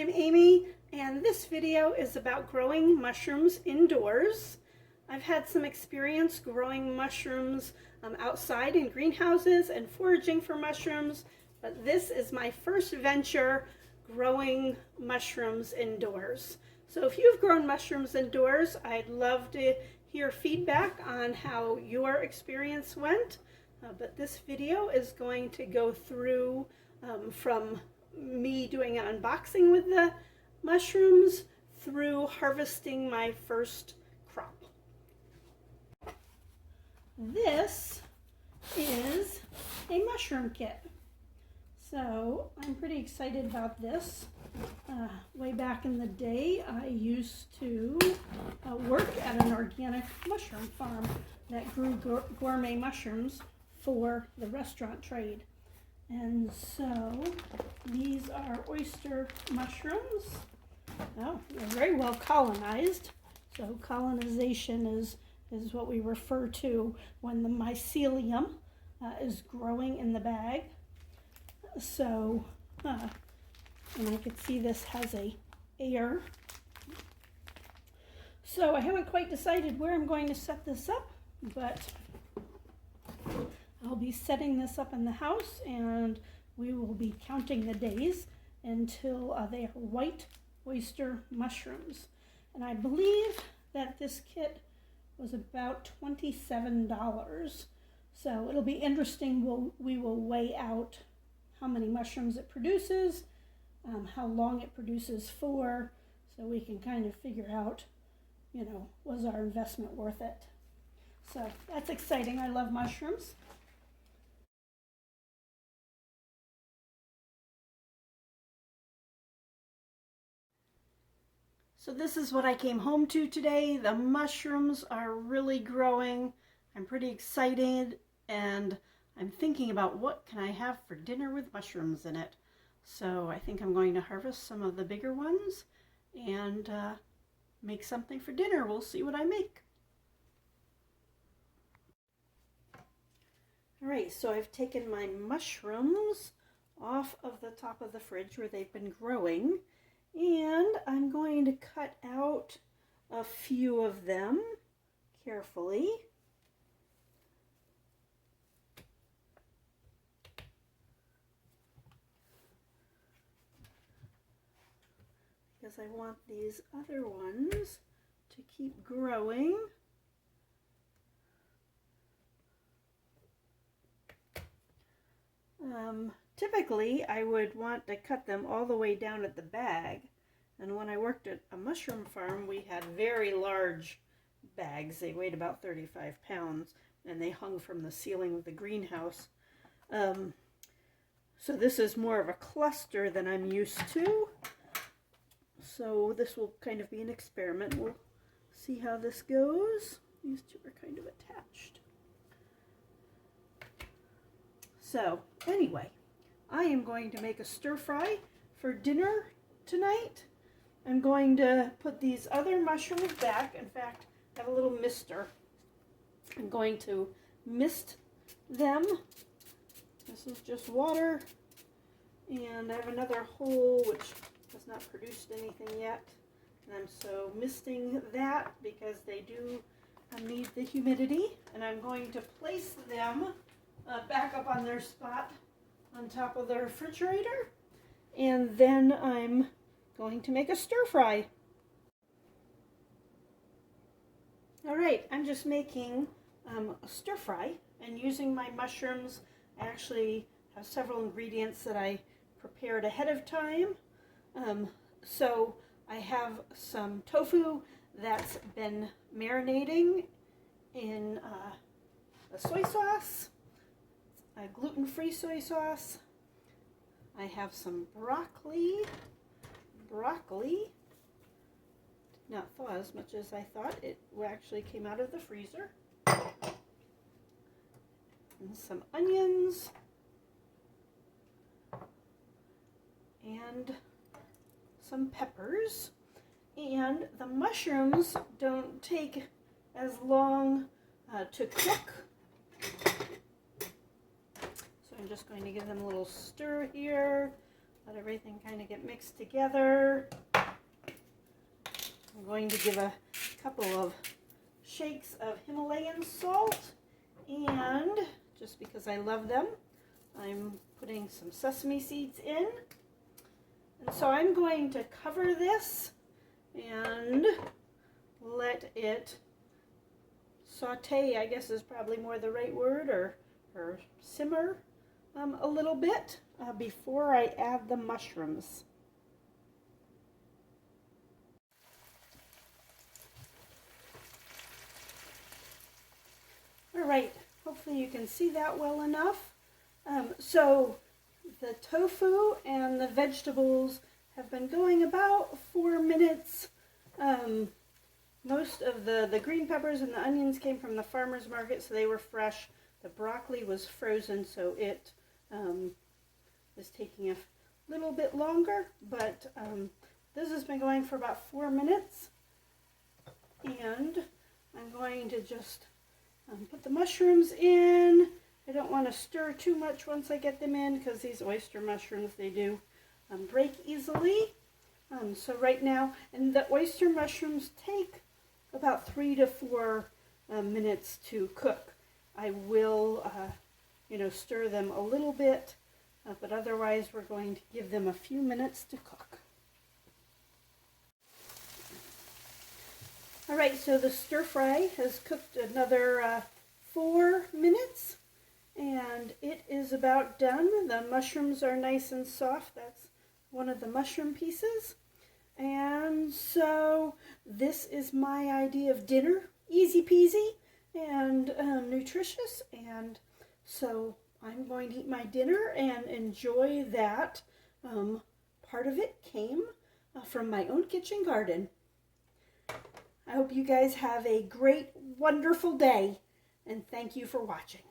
I'm Amy, and this video is about growing mushrooms indoors. I've had some experience growing mushrooms outside in greenhouses and foraging for mushrooms, but this is my first venture growing mushrooms indoors. So if you've grown mushrooms indoors, I'd love to hear feedback on how your experience went. But this video is going to go through from me doing an unboxing with the mushrooms through harvesting my first crop. This is a mushroom kit. So I'm pretty excited about this. Way back in the day, I used to work at an organic mushroom farm that grew gourmet mushrooms for the restaurant trade. And so these are oyster mushrooms. Oh, they're very well colonized. So colonization is what we refer to when the mycelium is growing in the bag. So, and I could see this has a air. So I haven't quite decided where I'm going to set this up, but I'll be setting this up in the house, and we will be counting the days until they are white oyster mushrooms. And I believe that this kit was about $27. So it'll be interesting. We will weigh out how many mushrooms it produces, how long it produces for, so we can kind of figure out, was our investment worth it? So that's exciting. I love mushrooms. So this is what I came home to today. The mushrooms are really growing. I'm pretty excited, and I'm thinking about what can I have for dinner with mushrooms in it. So I think I'm going to harvest some of the bigger ones and make something for dinner. We'll see what I make. All right, so I've taken my mushrooms off of the top of the fridge where they've been growing, and I'm going to cut out a few of them carefully. Because I want these other ones to keep growing. Typically, I would want to cut them all the way down at the bag. And when I worked at a mushroom farm, we had very large bags. They weighed about 35 pounds, and they hung from the ceiling of the greenhouse. So this is more of a cluster than I'm used to. So this will kind of be an experiment. We'll see how this goes. These two are kind of attached. So anyway, I am going to make a stir fry for dinner tonight. I'm going to put these other mushrooms back. In fact, I have a little mister. I'm going to mist them. This is just water. And I have another hole which has not produced anything yet. And I'm so misting that because they do need the humidity. And I'm going to place them back up on their spot on top of the refrigerator, and then I'm going to make a stir fry. All right, I'm just making a stir fry and using my mushrooms. I actually have several ingredients that I prepared ahead of time. So I have some tofu that's been marinating in a soy sauce, a gluten-free soy sauce. I have some broccoli. Broccoli did not thaw as much as I thought. It actually came out of the freezer. And some onions. And some peppers. And the mushrooms don't take as long to cook. So I'm just going to give them a little stir here. Let everything kind of get mixed together. I'm going to give a couple of shakes of Himalayan salt, and just because I love them, I'm putting some sesame seeds in. And so I'm going to cover this and let it saute, I guess is probably more the right word, or simmer a little bit before I add the mushrooms. All right, hopefully you can see that well enough. So the tofu and the vegetables have been going about 4 minutes. Most of the green peppers and the onions came from the farmer's market, so they were fresh. The broccoli was frozen, so it is taking a little bit longer, but this has been going for about 4 minutes. And I'm going to just put the mushrooms in. I don't want to stir too much once I get them in, because these oyster mushrooms, they do break easily. So right now, and the oyster mushrooms take about 3 to 4 minutes to cook. I will, stir them a little bit, but otherwise we're going to give them a few minutes to cook. All right, so the stir fry has cooked another 4 minutes, and it is about done. The mushrooms are nice and soft. That's one of the mushroom pieces. And so this is my idea of dinner. Easy peasy and nutritious. And so I'm going to eat my dinner and enjoy that. Part of it came from my own kitchen garden. I hope you guys have a great, wonderful day, and thank you for watching.